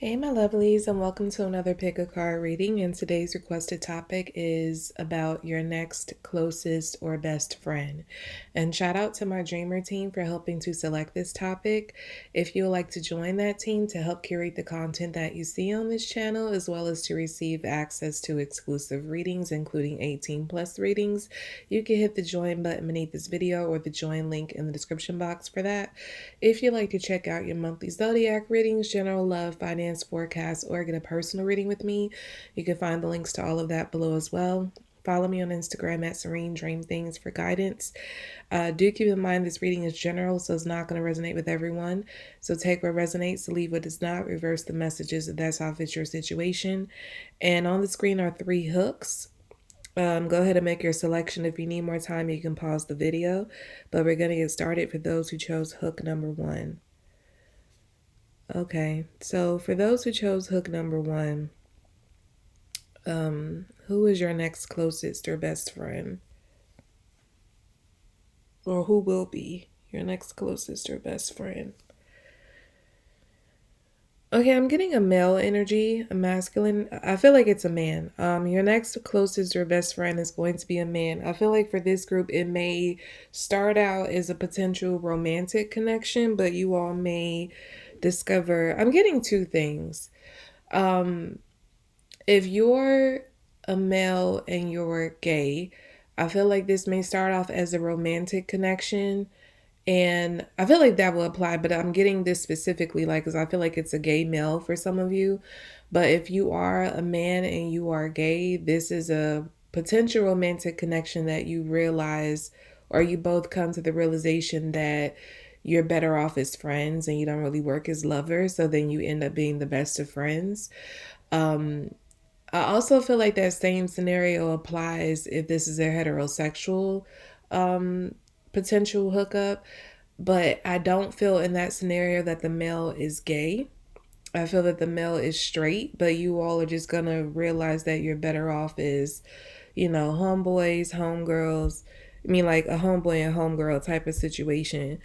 Hey, my lovelies, and welcome to another pick a card reading. And today's requested topic is about your next closest or best friend. And shout out to my Dreamer team for helping to select this topic. If you would like to join that team to help curate the content that you see on this channel, as well as to receive access to exclusive readings, including 18 plus readings, you can hit the join button beneath this video or the join link in the description box for that. If you'd like to check out your monthly zodiac readings, general love, finance forecasts, or get a personal reading with me, you can find the links to all of that below as well. Follow me on Instagram at Serene Dream Things for guidance. Do keep in mind this reading is general, so it's not going to resonate with everyone. So take what resonates, leave what does not, reverse the messages if that's how it fits your situation. And on the screen are 3 hooks. Go ahead and make your selection. If you need more time, you can pause the video. But we're going to get started for those who chose hook number 1. Okay, so for those who chose hook number 1, who is your next closest or best friend? Or who will be your next closest or best friend? Okay, I'm getting a male energy, a masculine. I feel like it's a man. Your next closest or best friend is going to be a man. I feel like for this group, it may start out as a potential romantic connection, but you all may discover. I'm getting 2 things. If you're a male and you're gay, I feel like this may start off as a romantic connection. And I feel like that will apply, but I'm getting this specifically, like, because I feel like it's a gay male for some of you. But if you are a man and you are gay, this is a potential romantic connection that you realize, or you both come to the realization that you're better off as friends and you don't really work as lovers. So then you end up being the best of friends. I also feel like that same scenario applies if this is a heterosexual potential hookup, but I don't feel in that scenario that the male is gay. I feel that the male is straight, but you all are just gonna realize that you're better off as, homeboys, homegirls. I mean, like a homeboy and homegirl type of situation.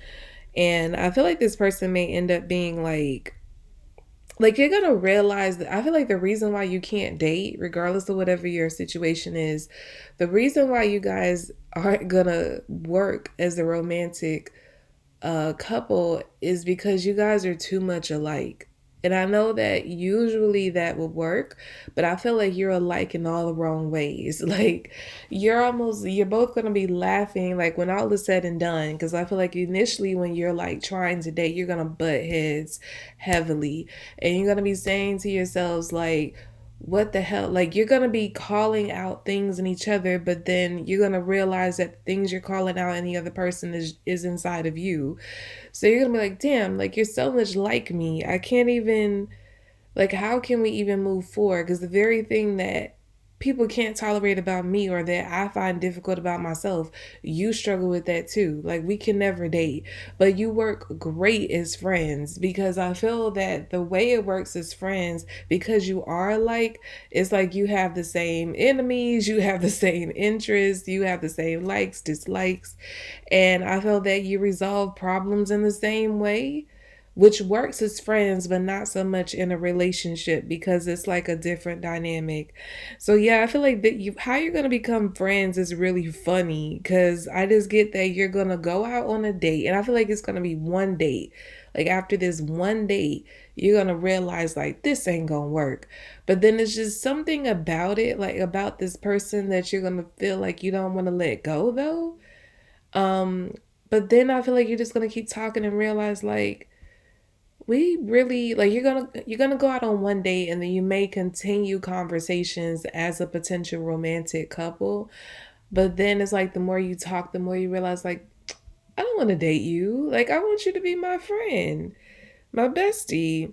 And I feel like this person may end up being like you're gonna realize that I feel like the reason why you can't date, regardless of whatever your situation is, the reason why you guys aren't gonna work as a romantic couple is because you guys are too much alike. And I know that usually that would work, but I feel like you're alike in all the wrong ways. Like you're both going to be laughing like when all is said and done. Because I feel like initially when you're like trying to date, you're going to butt heads heavily. And you're going to be saying to yourselves like, what the hell, like you're gonna be calling out things in each other, but then you're gonna realize that the things you're calling out in the other person is inside of you. So you're gonna be like, damn, like you're so much like me, I can't even, like, how can we even move forward? Because the very thing that people can't tolerate about me or that I find difficult about myself, you struggle with that too. Like, we can never date, but you work great as friends because I feel that the way it works as friends, because you are alike, it's like you have the same enemies, you have the same interests, you have the same likes, dislikes, and I feel that you resolve problems in the same way, which works as friends, but not so much in a relationship because it's like a different dynamic. So yeah, I feel like that how you're gonna become friends is really funny because I just get that you're gonna go out on a date, and I feel like it's gonna be one date. Like after this one date, you're gonna realize like this ain't gonna work. But then it's just something about it, like about this person that you're gonna feel like you don't want to let go though. Um, but then I feel like you're just gonna keep talking and realize like we really like you're gonna go out on one date and then you may continue conversations as a potential romantic couple, but then it's like the more you talk the more you realize like I don't want to date you, like I want you to be my friend, my bestie.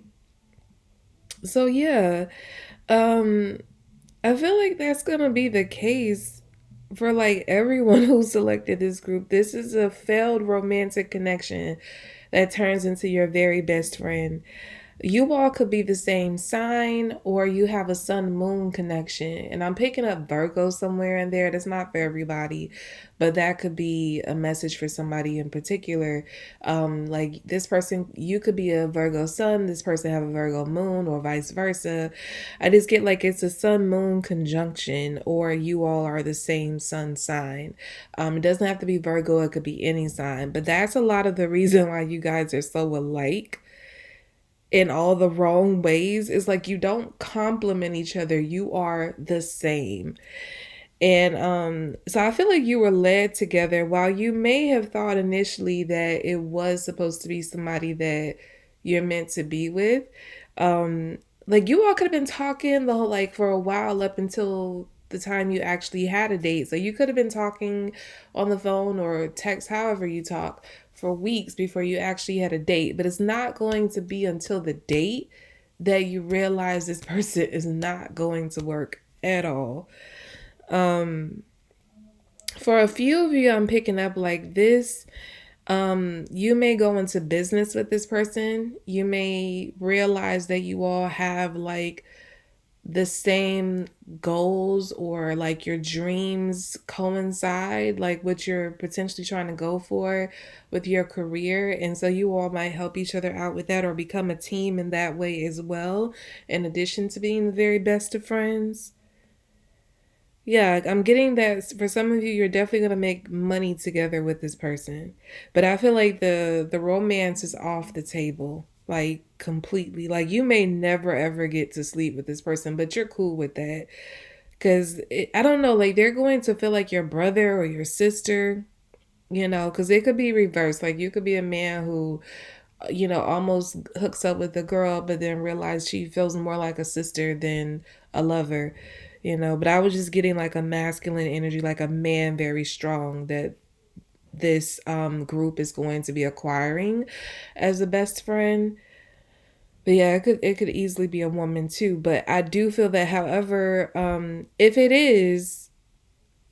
So yeah, um I feel like that's gonna be the case for like everyone who selected this group. This is a failed romantic connection that turns into your very best friend. You all could be the same sign or you have a sun moon connection. And I'm picking up Virgo somewhere in there. That's not for everybody, but that could be a message for somebody in particular. Like this person, you could be a Virgo sun, this person have a Virgo moon, or vice versa. I just get like it's a sun moon conjunction, or you all are the same sun sign. It doesn't have to be Virgo, it could be any sign, but that's a lot of the reason why you guys are so alike in all the wrong ways. Is like you don't complement each other, you are the same. And so I feel like you were led together. While you may have thought initially that it was supposed to be somebody that you're meant to be with, um like you all could have been talking the whole like for a while up until the time you actually had a date. So you could have been talking on the phone or text, however you talk, for weeks before you actually had a date. But it's not going to be until the date that you realize this person is not going to work at all. Um, for a few of you, I'm picking up like this. You may go into business with this person. You may realize that you all have like the same goals, or like your dreams coincide, like what you're potentially trying to go for with your career. And so you all might help each other out with that or become a team in that way as well, in addition to being the very best of friends. Yeah, I'm getting that for some of you, you're definitely gonna make money together with this person. But I feel like the romance is off the table, like completely. Like you may never ever get to sleep with this person, but you're cool with that. Cause I don't know, like they're going to feel like your brother or your sister, because it could be reversed. Like you could be a man who almost hooks up with a girl, but then realize she feels more like a sister than a lover. But I was just getting like a masculine energy, like a man very strong that this group is going to be acquiring as a best friend. But yeah, it could easily be a woman too. But I do feel that, however, if it is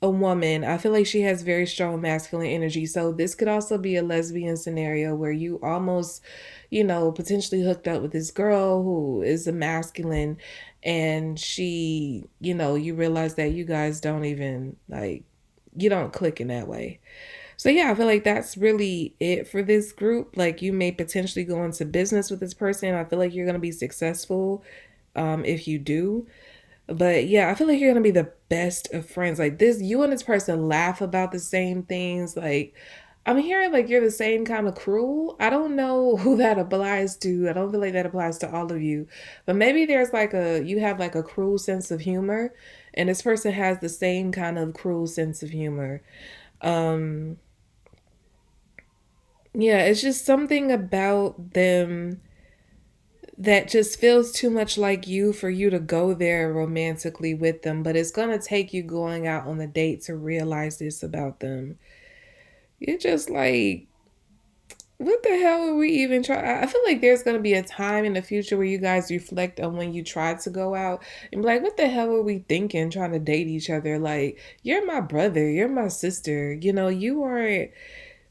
a woman, I feel like she has very strong masculine energy. So this could also be a lesbian scenario where you almost, potentially hooked up with this girl who is a masculine, and she, you realize that you guys don't even like, you don't click in that way. So yeah, I feel like that's really it for this group. Like you may potentially go into business with this person. I feel like you're gonna be successful if you do. But yeah, I feel like you're gonna be the best of friends. Like this, you and this person laugh about the same things. Like I'm hearing like you're the same kind of cruel. I don't know who that applies to. I don't feel like that applies to all of you. But maybe there's like you have like a cruel sense of humor, and this person has the same kind of cruel sense of humor. Um yeah, it's just something about them that just feels too much like you for you to go there romantically with them, but it's gonna take you going out on the date to realize this about them. You're just like, what the hell are we even trying? I feel like there's gonna be a time in the future where you guys reflect on when you tried to go out and be like, what the hell were we thinking trying to date each other? Like, you're my brother, you're my sister, you aren't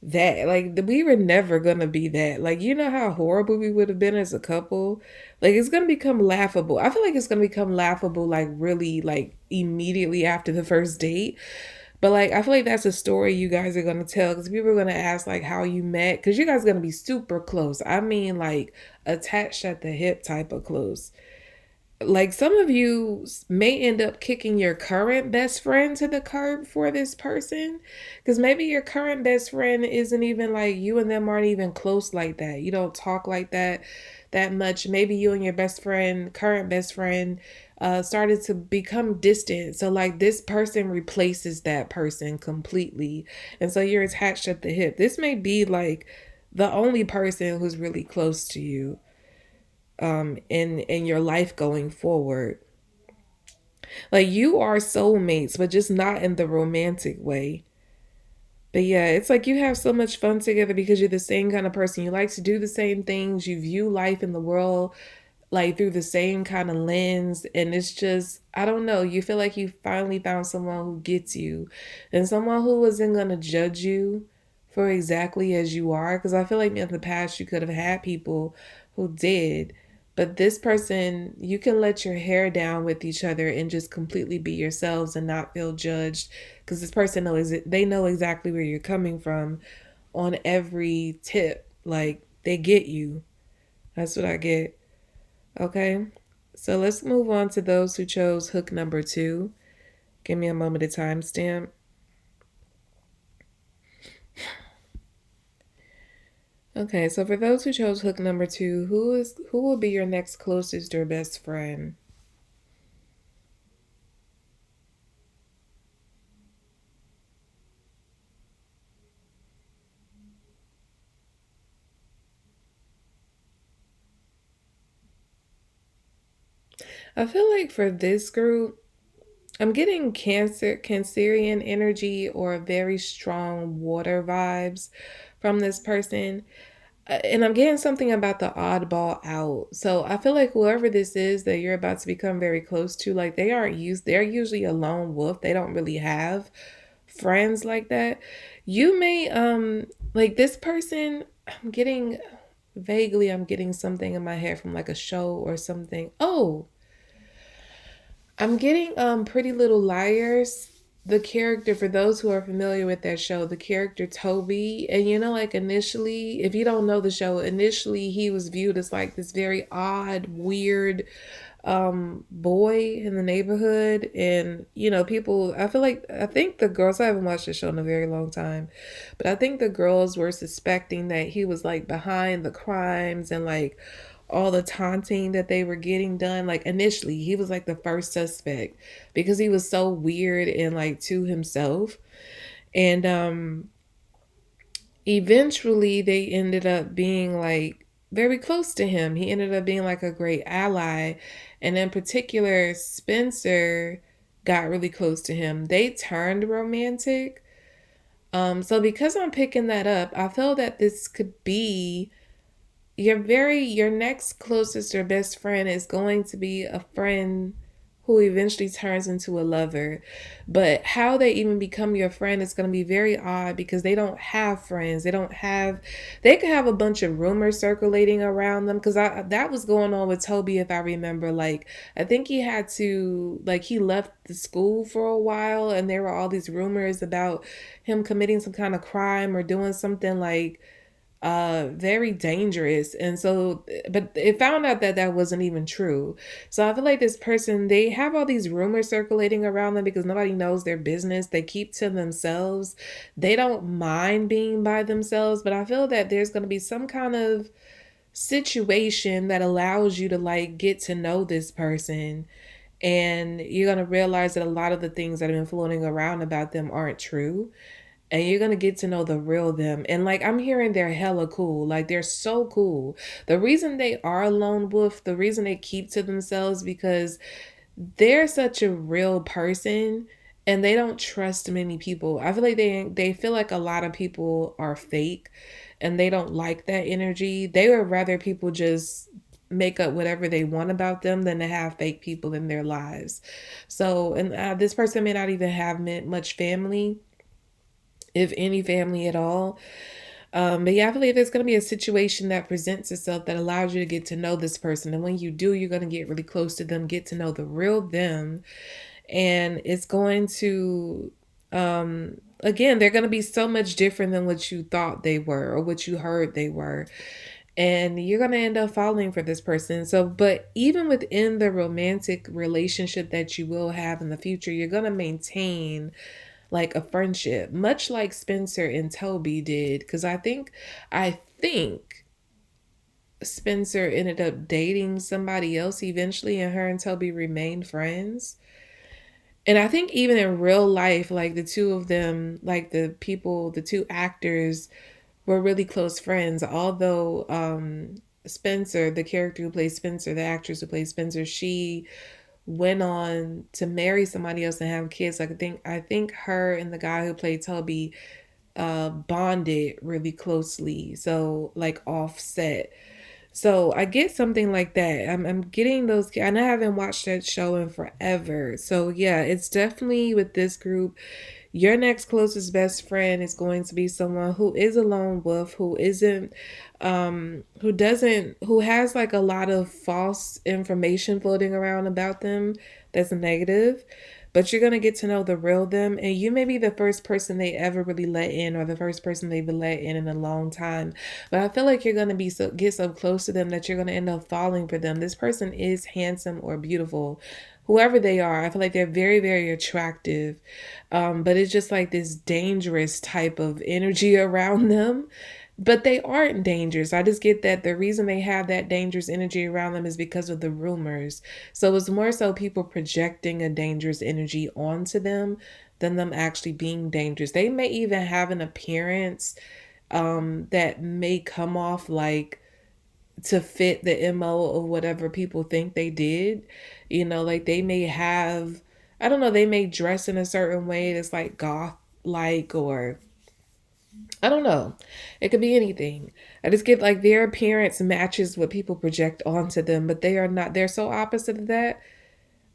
that. Like we were never gonna be that. Like how horrible we would have been as a couple. Like it's gonna become laughable. I feel like it's gonna become laughable like really like immediately after the first date. But like I feel like that's a story you guys are gonna tell, because people are gonna ask like how you met, because you guys are gonna be super close. I mean like attached at the hip type of close. Like some of you may end up kicking your current best friend to the curb for this person, because maybe your current best friend isn't even like, you and them aren't even close like that, you don't talk like that much. Maybe you and your best friend, current best friend, started to become distant, so like this person replaces that person completely, and so you're attached at the hip. This may be like the only person who's really close to you in your life going forward. Like you are soulmates, but just not in the romantic way. But yeah, it's like you have so much fun together because you're the same kind of person. You like to do the same things. You view life in the world like through the same kind of lens. And it's just, I don't know, you feel like you finally found someone who gets you, and someone who isn't going to judge you for exactly as you are. Because I feel like in the past you could have had people who did. But this person, you can let your hair down with each other and just completely be yourselves and not feel judged, because this person knows it. They know exactly where you're coming from on every tip. Like they get you. That's what I get. Okay. So let's move on to those who chose hook number two. Give me a moment to timestamp. Okay, so for those who chose hook number two, who will be your next closest or best friend? I feel like for this group, I'm getting Cancerian energy or very strong water vibes from this person. And I'm getting something about the oddball out. So I feel like whoever this is that you're about to become very close to, like they're usually a lone wolf. They don't really have friends like that. You may like this person, I'm getting something in my head from like a show or something. Oh, I'm getting Pretty Little Liars. The character, for those who are familiar with that show, the character Toby, and like initially, if you don't know the show, initially he was viewed as like this very odd, weird boy in the neighborhood. And people, I think the girls, I haven't watched the show in a very long time, but I think the girls were suspecting that he was like behind the crimes and like all the taunting that they were getting done. Like initially he was like the first suspect because he was so weird and like to himself. And eventually they ended up being like very close to him. He ended up being like a great ally. And in particular, Spencer got really close to him. They turned romantic. So because I'm picking that up, I feel that this could be your next closest or best friend is going to be a friend who eventually turns into a lover. But how they even become your friend is going to be very odd because they don't have friends. They could have a bunch of rumors circulating around them, because that was going on with Toby, if I remember. Like, I think he had to, like, he left the school for a while and there were all these rumors about him committing some kind of crime or doing something like very dangerous. And so, but it found out that that wasn't even true. So I feel like this person, they have all these rumors circulating around them because nobody knows their business. They keep to themselves. They don't mind being by themselves, but I feel that there's going to be some kind of situation that allows you to like get to know this person, and you're going to realize that a lot of the things that have been floating around about them aren't true, and you're gonna get to know the real them. And like, I'm hearing they're hella cool. Like, they're so cool. The reason they are lone wolf, the reason they keep to themselves, because they're such a real person and they don't trust many people. I feel like they feel like a lot of people are fake and they don't like that energy. They would rather people just make up whatever they want about them than to have fake people in their lives. So, and this person may not even have much family, if any family at all. But yeah, I believe there's going to be a situation that presents itself that allows you to get to know this person. And when you do, you're going to get really close to them, get to know the real them. And it's going to, again, they're going to be so much different than what you thought they were or what you heard they were. And you're going to end up falling for this person. So, but even within the romantic relationship that you will have in the future, you're going to maintain like a friendship, much like Spencer and Toby did. Because I think Spencer ended up dating somebody else eventually, and her and Toby remained friends. And I think even in real life, like the two of them, like the two actors were really close friends. Although Spencer, the character who plays Spencer, the actress who plays Spencer, she went on to marry somebody else and have kids. Like, I think her and the guy who played Toby bonded really closely. So like offset. So I get something like that. I'm getting those, and I haven't watched that show in forever. So yeah, it's definitely with this group. Your next closest best friend is going to be someone who is a lone wolf, who isn't, who doesn't, who has like a lot of false information floating around about them that's negative. But you're gonna get to know the real them, and you may be the first person they ever really let in, or the first person they've let in a long time. But I feel like you're gonna be get so close to them that you're gonna end up falling for them. This person is handsome or beautiful, whoever they are. I feel like they're very, very attractive. But it's just like this dangerous type of energy around them. But they aren't dangerous. I just get that the reason they have that dangerous energy around them is because of the rumors. So it's more so people projecting a dangerous energy onto them than them actually being dangerous. They may even have an appearance that may come off like to fit the MO of whatever people think they did. You know, like they may have, I don't know, they may dress in a certain way that's like goth like, or I don't know. It could be anything. I just get like their appearance matches what people project onto them, but they are not, they're so opposite of that.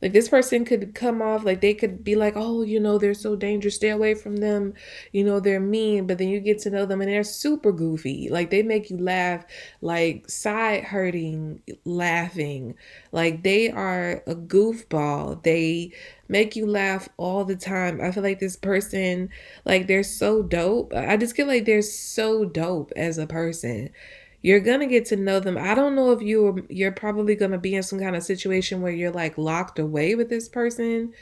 Like this person could come off like they could be like, oh, you know, they're so dangerous, stay away from them. You know, they're mean, but then you get to know them and they're super goofy. Like they make you laugh, like side hurting, laughing. Like they are a goofball. They make you laugh all the time. I feel like this person, like they're so dope. I just feel like they're so dope as a person. You're gonna get to know them. I don't know if you're probably gonna be in some kind of situation where you're like locked away with this person.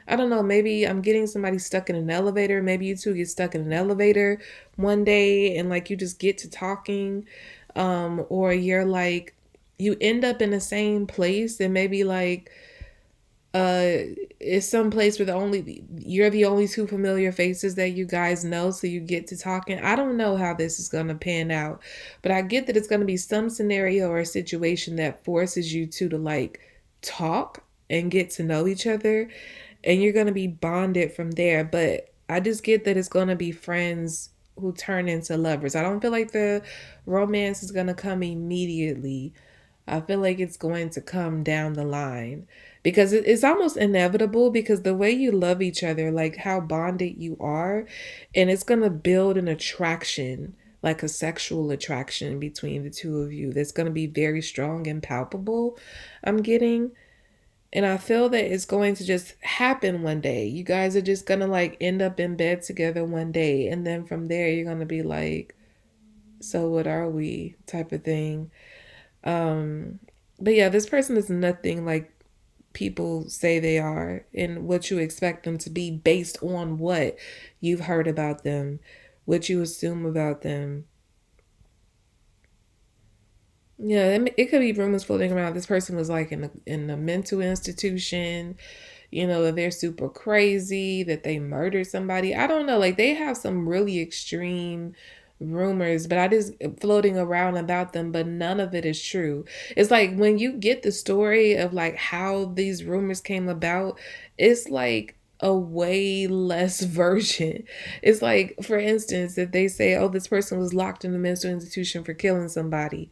I don't know. Maybe I'm getting somebody stuck in an elevator. Maybe you two get stuck in an elevator one day and like you just get to talking, or you're like you end up in the same place and maybe like it's some place where you're the only two familiar faces that you guys know, so you get to talking. I don't know how this is going to pan out, but I get that it's going to be some scenario or a situation that forces you two to like talk and get to know each other, and you're going to be bonded from there. But I just get that it's going to be friends who turn into lovers. I don't feel like the romance is going to come immediately. I feel like it's going to come down the line because it's almost inevitable, because the way you love each other, like how bonded you are, and it's going to build an attraction, like a sexual attraction between the two of you that's going to be very strong and palpable. I'm getting, and I feel that it's going to just happen one day. You guys are just going to like end up in bed together one day, and then from there you're going to be like, so what are we, type of thing. um, but yeah, this person is nothing like people say they are and what you expect them to be based on what you've heard about them, what you assume about them. Yeah, it could be rumors floating around. This person was like in a mental institution, you know, that they're super crazy, that they murdered somebody. I don't know. Like they have some really extreme rumors, but I just floating around about them, but none of it is true. It's like when you get the story of like how these rumors came about, it's like a way less version. It's like, for instance, if they say, oh, this person was locked in a mental institution for killing somebody,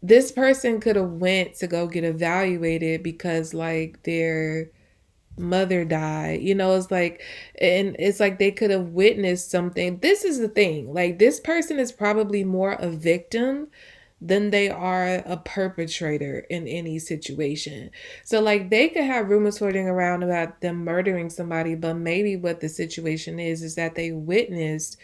this person could have went to go get evaluated because like their mother died, you know. It's like, and it's like they could have witnessed something. This is the thing, like this person is probably more a victim than they are a perpetrator in any situation. So like they could have rumors floating around about them murdering somebody, but maybe what the situation is that they witnessed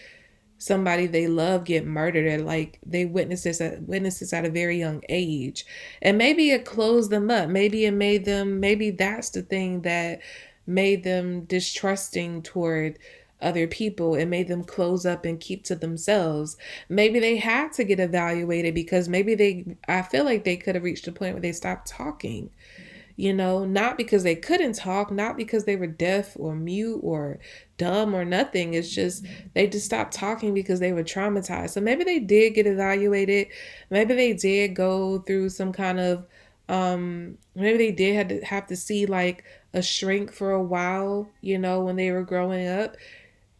somebody they love get murdered, at like they witnessed this at a very young age, and maybe it closed them up. Maybe it made them, maybe that's the thing that made them distrusting toward other people and made them close up and keep to themselves. Maybe they had to get evaluated because maybe I feel like they could have reached a point where they stopped talking, you know, not because they couldn't talk, not because they were deaf or mute or dumb or nothing. It's just they just stopped talking because they were traumatized. So maybe they did get evaluated. Maybe they did go through some kind of maybe they did have to see like a shrink for a while, you know, when they were growing up,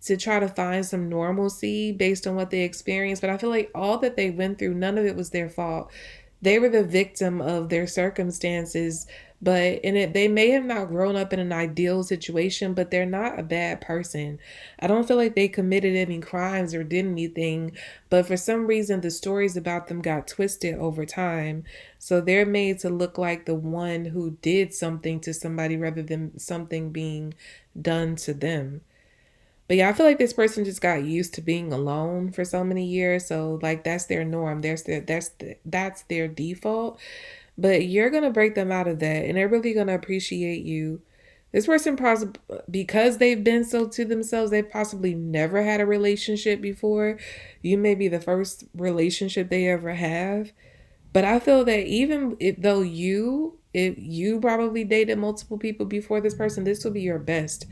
to try to find some normalcy based on what they experienced. But I feel like all that they went through, none of it was their fault. They were the victim of their circumstances, but in it they may have not grown up in an ideal situation, but they're not a bad person. I don't feel like they committed any crimes or did anything, but for some reason the stories about them got twisted over time. So they're made to look like the one who did something to somebody rather than something being done to them. But yeah, I feel like this person just got used to being alone for so many years. So like that's their norm. That's their default. But you're gonna break them out of that, and they're really gonna appreciate you. This person possibly because they've been so to themselves, they've possibly never had a relationship before. You may be the first relationship they ever have. But I feel that even if you probably dated multiple people before this person, this will be your best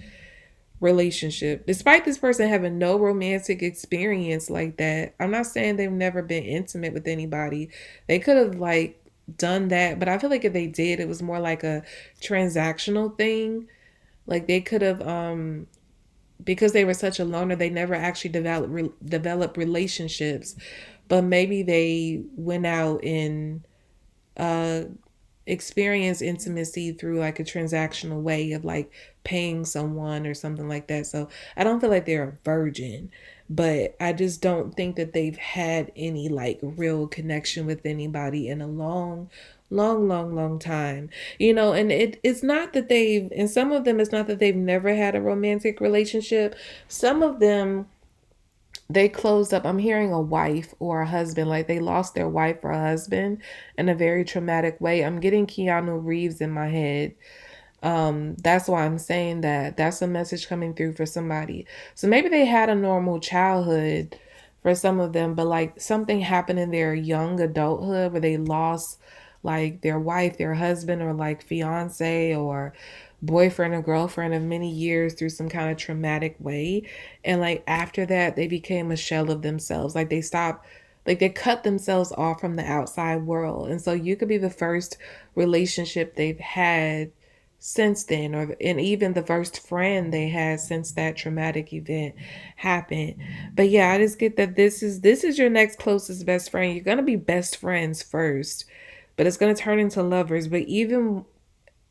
relationship. Despite this person having no romantic experience like that, I'm not saying they've never been intimate with anybody. They could have like done that, but I feel like if they did, it was more like a transactional thing. Like they could have because they were such a loner, they never actually develop relationships. But maybe they went out and uh experience intimacy through like a transactional way of like paying someone or something like that. So I don't feel like they're a virgin, but I just don't think that they've had any like real connection with anybody in a long time. And it's not that they've, and some of them, it's not that they've never had a romantic relationship. Some of them, they closed up. I'm hearing a wife or a husband, like they lost their wife or a husband in a very traumatic way. I'm getting Keanu Reeves in my head. That's why I'm saying that. That's a message coming through for somebody. So maybe they had a normal childhood for some of them, but like something happened in their young adulthood where they lost like their wife, their husband, or like fiance or boyfriend or girlfriend of many years through some kind of traumatic way. And like after that, they became a shell of themselves. Like they stopped, like they cut themselves off from the outside world. And so you could be the first relationship they've had since then, or and even the first friend they had since that traumatic event happened. But yeah, I just get that this is your next closest best friend. You're gonna be best friends first, but it's gonna turn into lovers. But even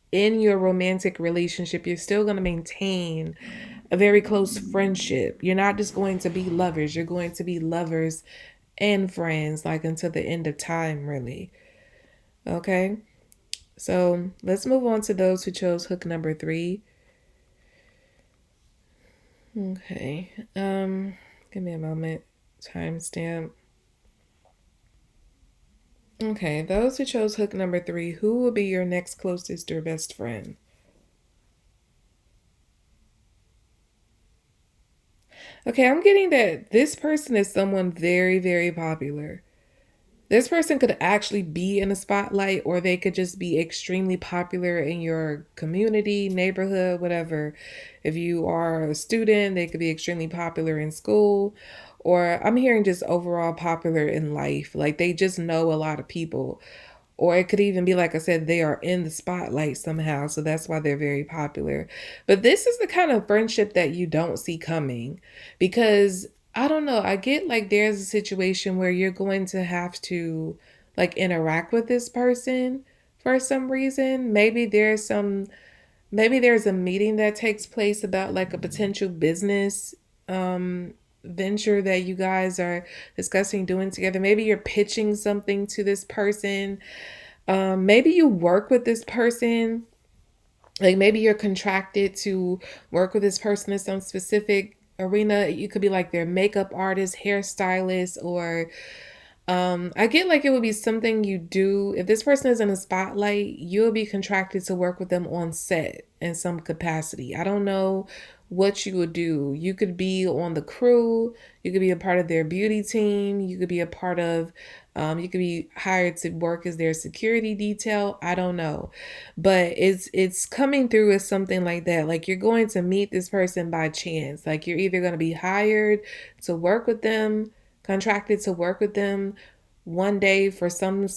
in your romantic relationship, you're still gonna maintain a very close friendship. You're not just going to be lovers, you're going to be lovers and friends, like until the end of time, really. Okay? So let's move on to those who chose hook number 3. Okay. Give me a moment. Timestamp. Okay, those who chose hook number 3, who will be your next closest or best friend? Okay, I'm getting that this person is someone very, very popular. This person could actually be in the spotlight, or they could just be extremely popular in your community, neighborhood, whatever. If you are a student, they could be extremely popular in school, or I'm hearing just overall popular in life. Like they just know a lot of people. Or it could even be, like I said, they are in the spotlight somehow. So that's why they're very popular. But this is the kind of friendship that you don't see coming because I don't know. I get like there's a situation where you're going to have to like interact with this person for some reason. Maybe there's a meeting that takes place about like a potential business venture that you guys are discussing doing together. Maybe you're pitching something to this person. Maybe you work with this person. Like maybe you're contracted to work with this person in some specific arena. You could be like their makeup artist, hairstylist, or I get like it would be something you do. If this person is in a spotlight, you'll be contracted to work with them on set in some capacity. I don't know what you would do. You could be on the crew, you could be a part of their beauty team, you could be a part of, you could be hired to work as their security detail. I don't know. But it's coming through as something like that. Like you're going to meet this person by chance. Like you're either going to be hired to work with them, contracted to work with them one day for some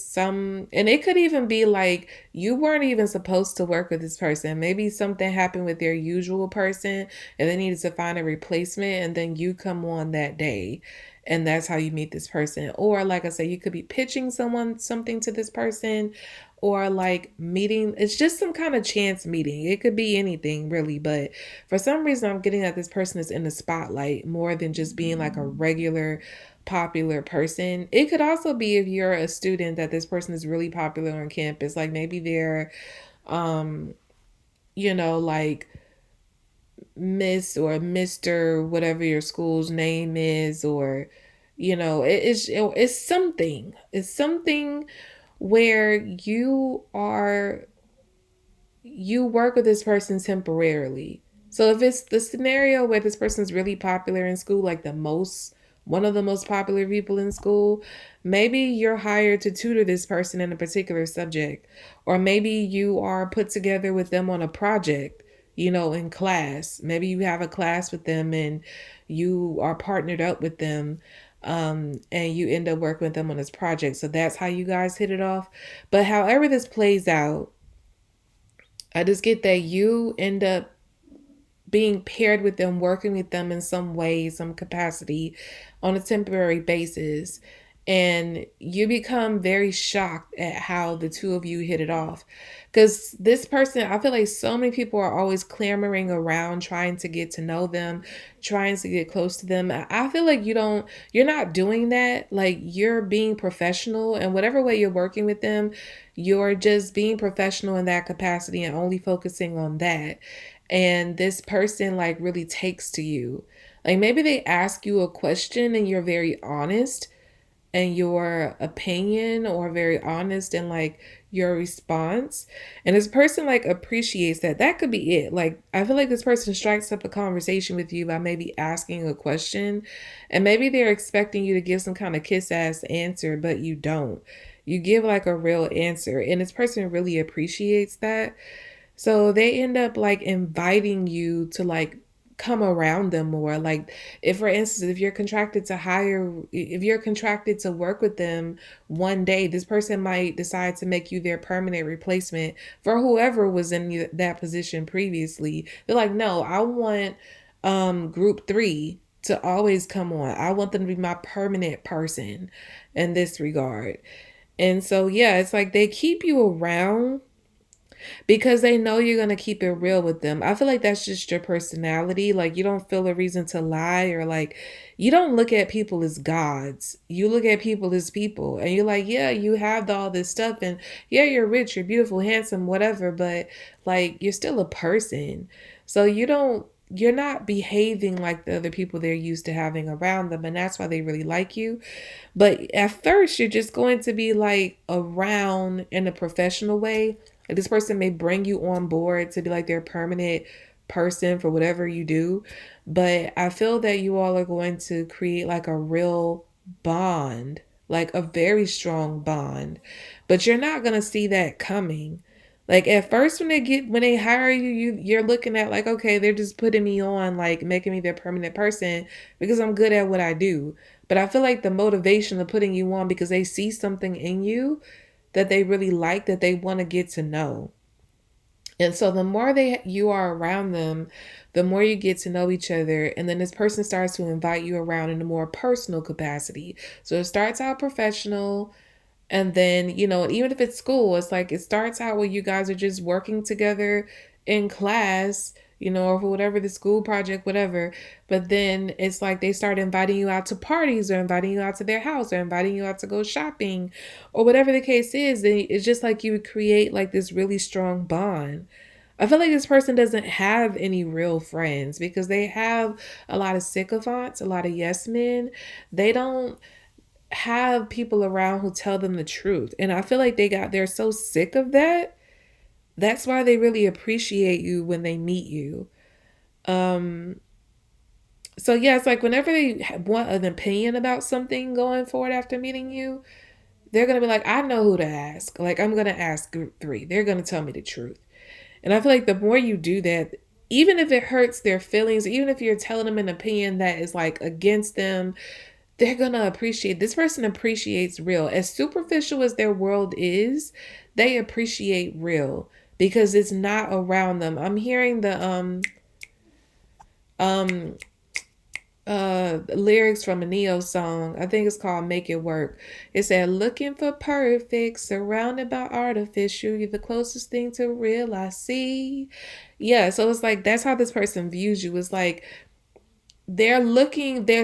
and it could even be like you weren't even supposed to work with this person. Maybe something happened with their usual person and they needed to find a replacement and then you come on that day and that's how you meet this person. Or like I said, you could be pitching someone something to this person, or like meeting, it's just some kind of chance meeting. It could be anything really, but for some reason I'm getting that this person is in the spotlight more than just being like a regular popular person. It could also be, if you're a student, that this person is really popular on campus. Like maybe they're um like Miss or Mr. whatever your school's name is, or it's something. It's something where you work with this person temporarily. So if it's the scenario where this person's really popular in school, like one of the most popular people in school, maybe you're hired to tutor this person in a particular subject. Or maybe you are put together with them on a project, in class. Maybe you have a class with them and you are partnered up with them, and you end up working with them on this project. So that's how you guys hit it off. But however this plays out, I just get that you end up being paired with them, working with them in some way, some capacity on a temporary basis. And you become very shocked at how the two of you hit it off. Because this person, I feel like so many people are always clamoring around trying to get to know them, trying to get close to them. I feel like you're not doing that. Like, you're being professional, and whatever way you're working with them, you're just being professional in that capacity and only focusing on that. And this person like really takes to you. Like maybe they ask you a question and you're very honest and your opinion, or very honest in like your response, and this person like appreciates that. That could be it. Like I feel like this person strikes up a conversation with you by maybe asking a question, and maybe they're expecting you to give some kind of kiss ass answer, but you don't. You give like a real answer, and this person really appreciates that. So they end up like inviting you to like come around them more. Like, if for instance, if you're contracted to work with them one day, this person might decide to make you their permanent replacement for whoever was in that position previously. They're like, no, I want group 3 to always come on. I want them to be my permanent person in this regard. And so yeah, it's like they keep you around because they know you're going to keep it real with them. I feel like that's just your personality. Like, you don't feel a reason to lie, or like, you don't look at people as gods. You look at people as people, and you're like, yeah, you have all this stuff, and yeah, you're rich, you're beautiful, handsome, whatever, but like, you're still a person. So you're not behaving like the other people they're used to having around them, and that's why they really like you. But at first, you're just going to be like around in a professional way. Like, this person may bring you on board to be like their permanent person for whatever you do. But I feel that you all are going to create like a real bond, like a very strong bond. But you're not going to see that coming. Like at first, when they hire you're looking at like, okay, they're just putting me on, like making me their permanent person because I'm good at what I do. But I feel like the motivation of putting you on because they see something in you that they really like, that they want to get to know. And so the more you are around them, the more you get to know each other. And then this person starts to invite you around in a more personal capacity. So it starts out professional, and then, even if it's school, it's like it starts out where you guys are just working together in class, or for whatever the school project, whatever. But then it's like they start inviting you out to parties, or inviting you out to their house, or inviting you out to go shopping, or whatever the case is. Then it's just like you would create like this really strong bond. I feel like this person doesn't have any real friends because they have a lot of sycophants, a lot of yes men. They don't have people around who tell them the truth. And I feel like they're so sick of that. That's why they really appreciate you when they meet you. Um so yeah, it's like whenever they want an opinion about something going forward after meeting you, they're going to be like, I know who to ask. Like, I'm going to ask group 3. They're going to tell me the truth. And I feel like the more you do that, even if it hurts their feelings, even if you're telling them an opinion that is like against them, they're going to appreciate. This person appreciates real. As superficial as their world is, they appreciate real because it's not around them. I'm hearing the lyrics from a Neo song. I think it's called Make It Work. It said, looking for perfect, surrounded by artificial, you're the closest thing to real I see. Yeah, so it's like that's how this person views you. It's like they're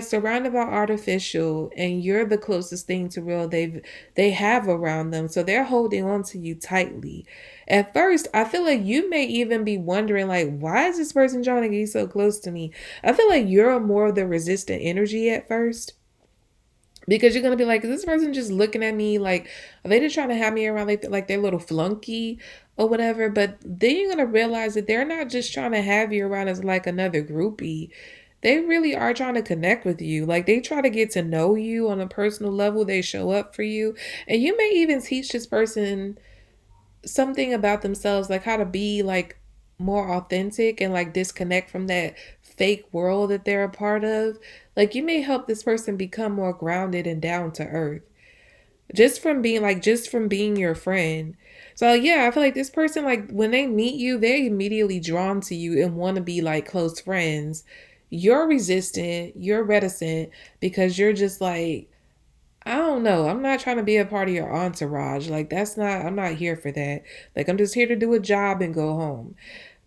surrounded by artificial and you're the closest thing to real they have around them, so they're holding on to you tightly. At first I feel like you may even be wondering, like, why is this person trying to get so close to me? I feel like you're more of the resistant energy at first, because you're gonna be like, is this person just looking at me like, are they just trying to have me around like their little flunky or whatever? But then you're gonna realize that they're not just trying to have you around as like another groupie. They really are trying to connect with you. Like they try to get to know you on a personal level. They show up for you. And you may even teach this person something about themselves, like how to be like more authentic and like disconnect from that fake world that they're a part of. Like you may help this person become more grounded and down to earth just from being your friend. So yeah, I feel like this person, like when they meet you, they're immediately drawn to you and want to be like close friends. You're resistant, you're reticent because you're just like, I don't know. I'm not trying to be a part of your entourage. Like that's not, I'm not here for that. Like I'm just here to do a job and go home.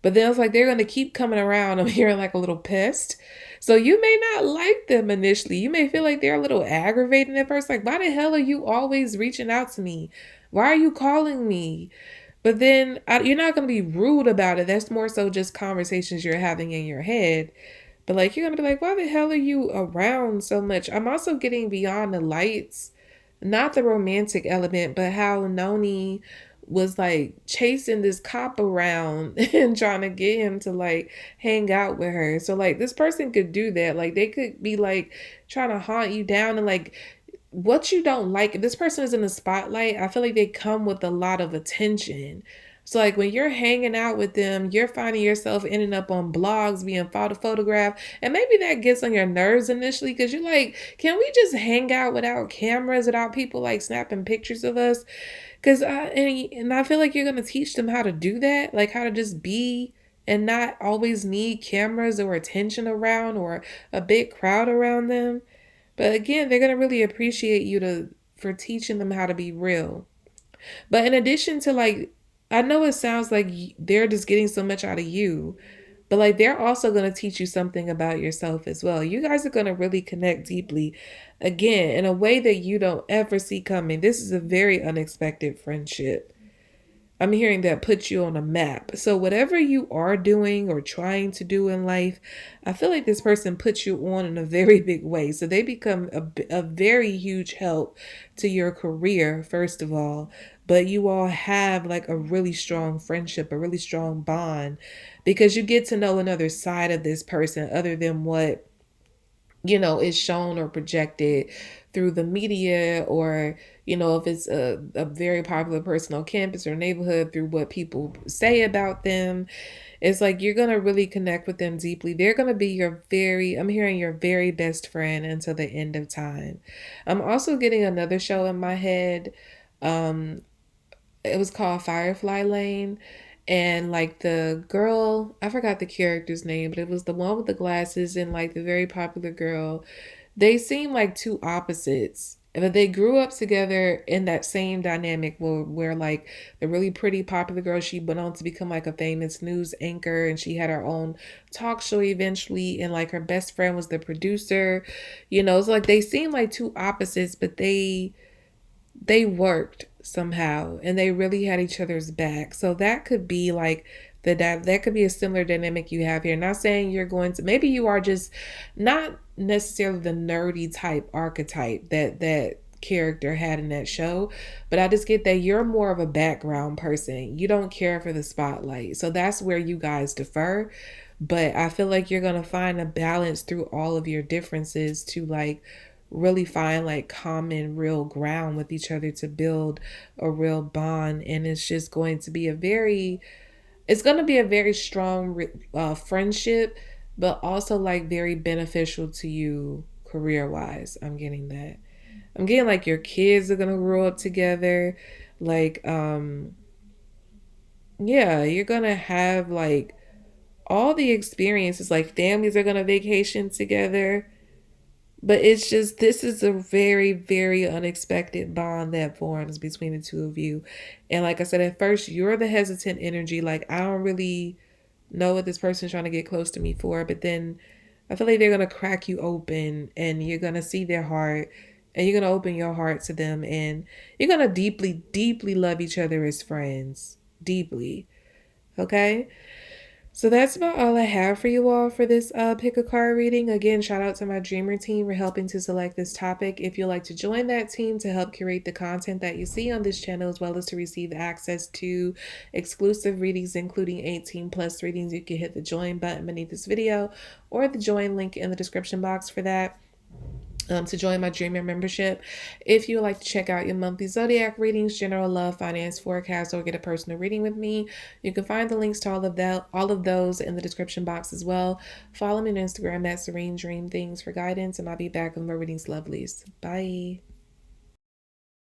But then it's like they're gonna keep coming around. I'm hearing like a little pest. So you may not like them initially. You may feel like they're a little aggravating at first. Like, why the hell are you always reaching out to me? Why are you calling me? But then you're not gonna be rude about it. That's more so just conversations you're having in your head. But like you're gonna be like, why the hell are you around so much? I'm also getting beyond the lights, not the romantic element, but how Noni was like chasing this cop around and trying to get him to like hang out with her. So like this person could do that. Like they could be like trying to haunt you down and like what you don't like. If this person is in the spotlight, I feel like they come with a lot of attention. So like when you're hanging out with them, you're finding yourself ending up on blogs, being photographed, and maybe that gets on your nerves initially because you're like, can we just hang out without cameras, without people like snapping pictures of us? Because I feel like you're gonna teach them how to do that, like how to just be and not always need cameras or attention around or a big crowd around them. But again, they're gonna really appreciate you to for teaching them how to be real. But in addition to like, I know it sounds like they're just getting so much out of you, but like they're also going to teach you something about yourself as well. You guys are going to really connect deeply, again, in a way that you don't ever see coming. This is a very unexpected friendship. I'm hearing that puts you on a map. So whatever you are doing or trying to do in life, I feel like this person puts you on in a very big way. So they become a very huge help to your career, first of all. But you all have like a really strong friendship, a really strong bond, because you get to know another side of this person other than what is shown or projected through the media, or if it's a very popular person on campus or neighborhood, through what people say about them. It's like you're gonna really connect with them deeply. They're gonna be I'm hearing your very best friend until the end of time. I'm also getting another show in my head. um it was called Firefly Lane. And like the girl, I forgot the character's name, but it was the one with the glasses and like the very popular girl. They seem like two opposites, but they grew up together in that same dynamic where like the really pretty popular girl, she went on to become like a famous news anchor and she had her own talk show eventually. And like her best friend was the producer. It's like they seem like two opposites, but they worked somehow and they really had each other's back. So that could be like that could be a similar dynamic you have here. Not saying you're going to, maybe you are just not necessarily the nerdy type archetype that character had in that show, but I just get that you're more of a background person. You don't care for the spotlight. So that's where you guys differ. But I feel like you're going to find a balance through all of your differences to like really find like common real ground with each other to build a real bond. And it's going to be a very strong friendship, but also like very beneficial to you career wise. I'm getting that. I'm getting like your kids are going to grow up together. Like yeah, you're going to have like all the experiences. Like families are going to vacation together. But it's just, this is a very, very unexpected bond that forms between the two of you. And like I said, at first, you're the hesitant energy. Like, I don't really know what this person's trying to get close to me for. But then I feel like they're going to crack you open and you're going to see their heart and you're going to open your heart to them. And you're going to deeply, deeply love each other as friends. Deeply. Okay? So that's about all I have for you all for this pick a card reading. Again, shout out to my dreamer team for helping to select this topic. If you'd like to join that team to help curate the content that you see on this channel, as well as to receive access to exclusive readings, including 18 plus readings, you can hit the join button beneath this video or the join link in the description box for that. To join my Dreamer membership. If you would like to check out your monthly zodiac readings, general love, finance forecast, or get a personal reading with me, you can find the links to all of those in the description box as well. Follow me on Instagram at Serene Dream Things for guidance, and I'll be back with more readings, lovelies. Bye.